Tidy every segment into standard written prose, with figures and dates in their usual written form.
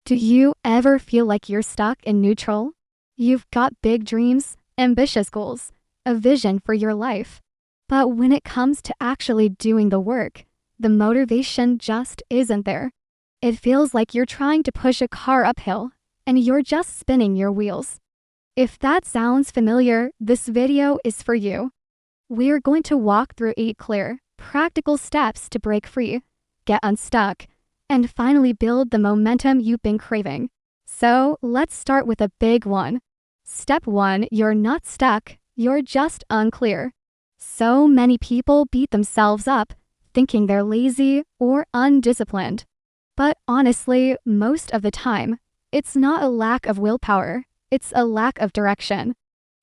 Do you ever feel like you're stuck in neutral? You've got big dreams, ambitious goals, a vision for your life. But when it comes to actually doing the work, the motivation just isn't there. It feels like you're trying to push a car uphill and you're just spinning your wheels. If that sounds familiar, this video is for you. We're going to walk through 8 clear, practical steps to break free, get unstuck, and finally build the momentum you've been craving. So let's start with a big one. Step 1, you're not stuck, you're just unclear. So many people beat themselves up, thinking they're lazy or undisciplined. But honestly, most of the time, it's not a lack of willpower, it's a lack of direction.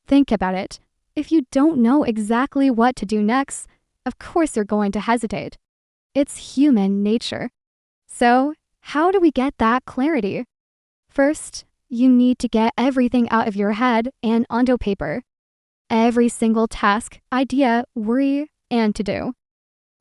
Think about it. If you don't know exactly what to do next, of course you're going to hesitate. It's human nature. So, how do we get that clarity? First, you need to get everything out of your head and onto paper. Every single task, idea, worry, and to-do.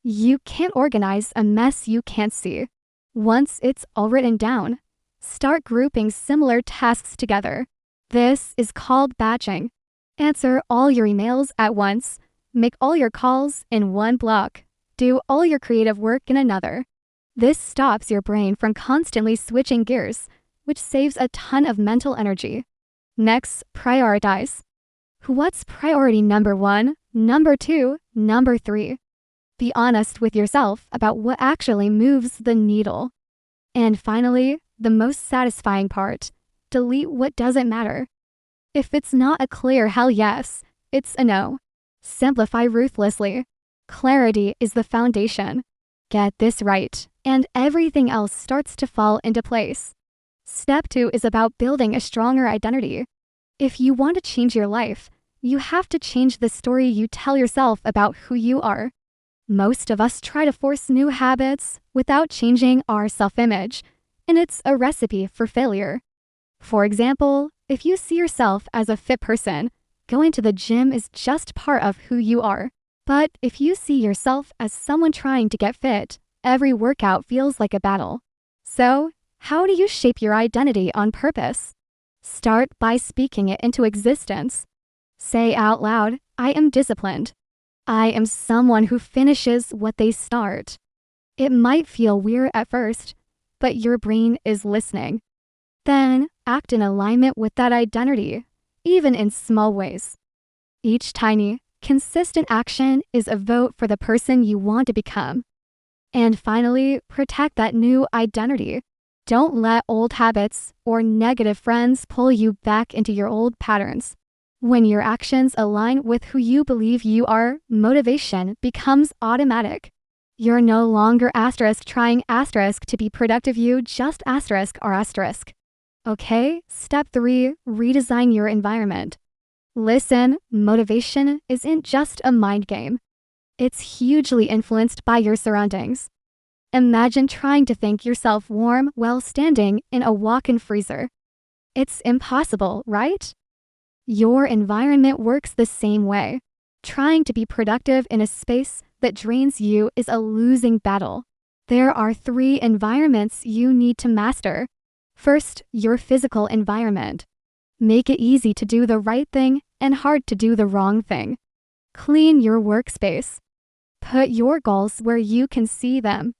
You can't organize a mess you can't see. Once it's all written down, start grouping similar tasks together. This is called batching. Answer all your emails at once, make all your calls in one block, do all your creative work in another. This stops your brain from constantly switching gears, which saves a ton of mental energy. Next, prioritize. What's priority number 1, number 2, number 3? Be honest with yourself about what actually moves the needle. And finally, the most satisfying part, delete what doesn't matter. If it's not a clear hell yes, it's a no. Simplify ruthlessly. Clarity is the foundation. Get this right, and everything else starts to fall into place. Step 2 is about building a stronger identity. If you want to change your life, you have to change the story you tell yourself about who you are. Most of us try to force new habits without changing our self-image, and it's a recipe for failure. For example, if you see yourself as a fit person, going to the gym is just part of who you are. But if you see yourself as someone trying to get fit, every workout feels like a battle. So, how do you shape your identity on purpose? Start by speaking it into existence. Say out loud, I am disciplined. I am someone who finishes what they start. It might feel weird at first, but your brain is listening. Then, act in alignment with that identity, even in small ways. Each tiny, consistent action is a vote for the person you want to become. And finally, protect that new identity. Don't let old habits or negative friends pull you back into your old patterns. When your actions align with who you believe you are, motivation becomes automatic. You're no longer trying to be productive, you just are asterisk. Okay, step 3, redesign your environment. Listen, motivation isn't just a mind game. It's hugely influenced by your surroundings. Imagine trying to think yourself warm while standing in a walk-in freezer. It's impossible, right? Your environment works the same way. Trying to be productive in a space that drains you is a losing battle. There are 3 environments you need to master. First, your physical environment. Make it easy to do the right thing and hard to do the wrong thing. Clean your workspace. Put your goals where you can see them.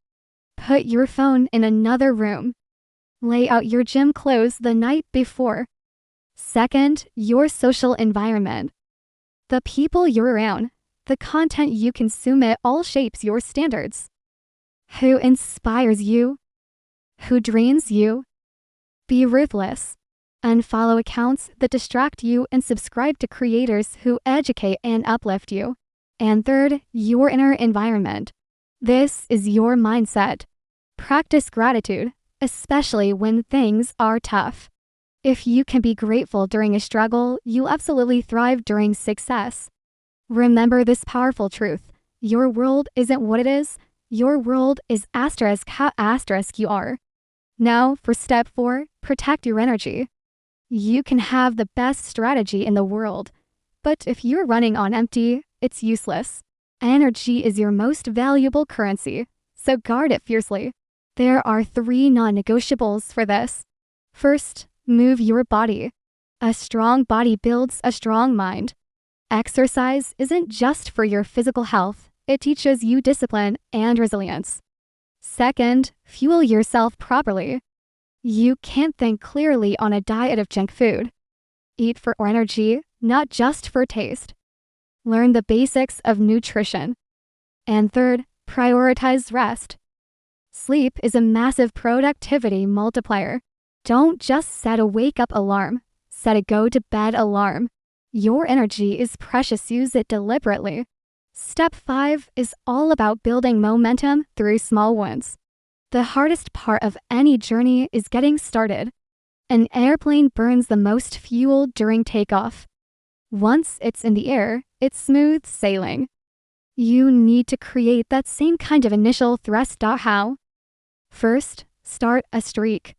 Put your phone in another room. Lay out your gym clothes the night before. Second, your social environment. The people you're around, the content you consume, it all shapes your standards. Who inspires you? Who drains you? Be ruthless. Unfollow accounts that distract you and subscribe to creators who educate and uplift you. And third, your inner environment. This is your mindset. Practice gratitude, especially when things are tough. If you can be grateful during a struggle, you'll absolutely thrive during success. Remember this powerful truth. Your world isn't what it is. Your world is how you are. Now for step 4, protect your energy. You can have the best strategy in the world, but if you're running on empty, it's useless. Energy is your most valuable currency, so guard it fiercely. There are 3 non-negotiables for this. First, move your body. A strong body builds a strong mind. Exercise isn't just for your physical health, it teaches you discipline and resilience. Second, fuel yourself properly. You can't think clearly on a diet of junk food. Eat for energy, not just for taste. Learn the basics of nutrition. And third, prioritize rest. Sleep is a massive productivity multiplier. Don't just set a wake-up alarm, set a go-to-bed alarm. Your energy is precious, use it deliberately. Step 5 is all about building momentum through small wins. The hardest part of any journey is getting started. An airplane burns the most fuel during takeoff. Once it's in the air, it's smooth sailing. You need to create that same kind of initial thrust. How? First, start a streak.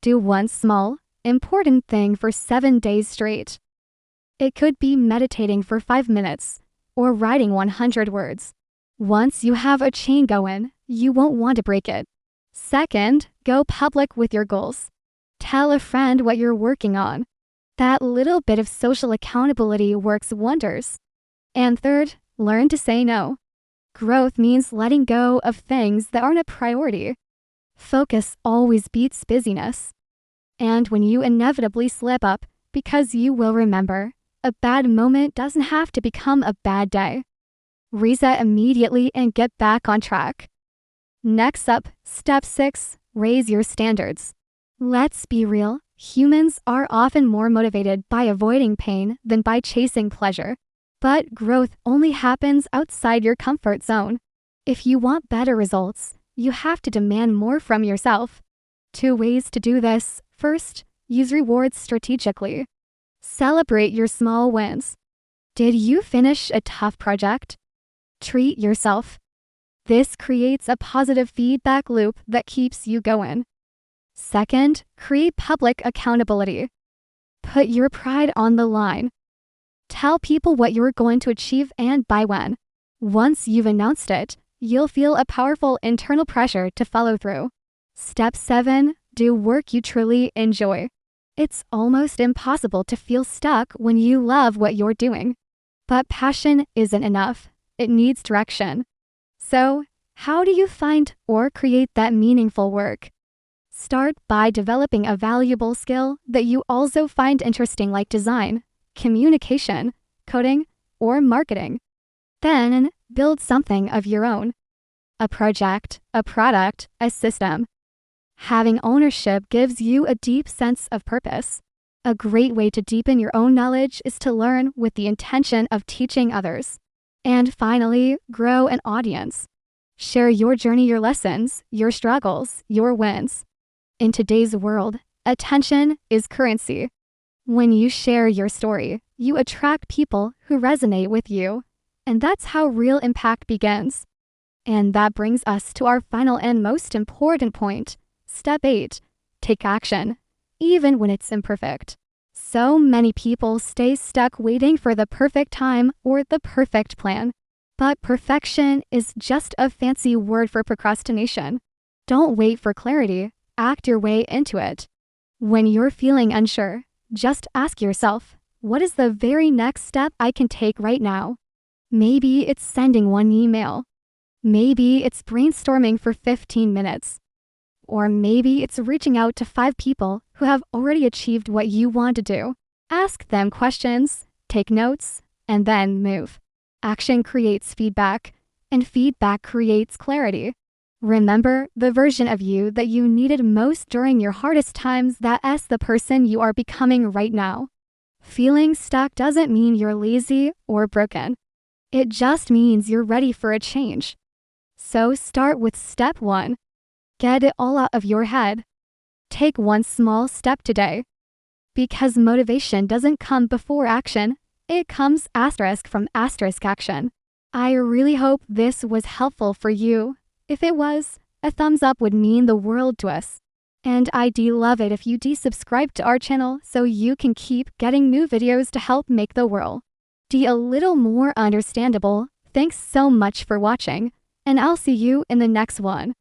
Do one small, important thing for 7 days straight. It could be meditating for 5 minutes or writing 100 words. Once you have a chain going, you won't want to break it. Second, go public with your goals. Tell a friend what you're working on. That little bit of social accountability works wonders. And third, learn to say no. Growth means letting go of things that aren't a priority. Focus always beats busyness. And when you inevitably slip up, because you will remember, a bad moment doesn't have to become a bad day. Reset immediately and get back on track. Next up, step 6, raise your standards. Let's be real, humans are often more motivated by avoiding pain than by chasing pleasure. But growth only happens outside your comfort zone. If you want better results, you have to demand more from yourself. 2 ways to do this. First, use rewards strategically. Celebrate your small wins. Did you finish a tough project? Treat yourself. This creates a positive feedback loop that keeps you going. Second, create public accountability. Put your pride on the line. Tell people what you're going to achieve and by when. Once you've announced it, you'll feel a powerful internal pressure to follow through. Step 7, do work you truly enjoy. It's almost impossible to feel stuck when you love what you're doing. But passion isn't enough. It needs direction. So, how do you find or create that meaningful work? Start by developing a valuable skill that you also find interesting, like design, communication, coding, or marketing. Then, build something of your own. A project, a product, a system. Having ownership gives you a deep sense of purpose. A great way to deepen your own knowledge is to learn with the intention of teaching others. And finally, grow an audience. Share your journey, your lessons, your struggles, your wins. In today's world, attention is currency. When you share your story, you attract people who resonate with you. And that's how real impact begins. And that brings us to our final and most important point. Step 8, take action, even when it's imperfect. So many people stay stuck waiting for the perfect time or the perfect plan. But perfection is just a fancy word for procrastination. Don't wait for clarity, act your way into it. When you're feeling unsure, just ask yourself, what is the very next step I can take right now? Maybe it's sending one email. Maybe it's brainstorming for 15 minutes. Or maybe it's reaching out to 5 people who have already achieved what you want to do. Ask them questions, take notes, and then move. Action creates feedback, and feedback creates clarity. Remember the version of you that you needed most during your hardest times. That's the person you are becoming right now. Feeling stuck doesn't mean you're lazy or broken. It just means you're ready for a change. So start with step 1. Get it all out of your head. Take one small step today. Because motivation doesn't come before action, it comes from action. I really hope this was helpful for you. If it was, a thumbs up would mean the world to us. And I'd love it if you subscribe to our channel so you can keep getting new videos to help make the world a little more understandable. Thanks so much for watching, and I'll see you in the next one.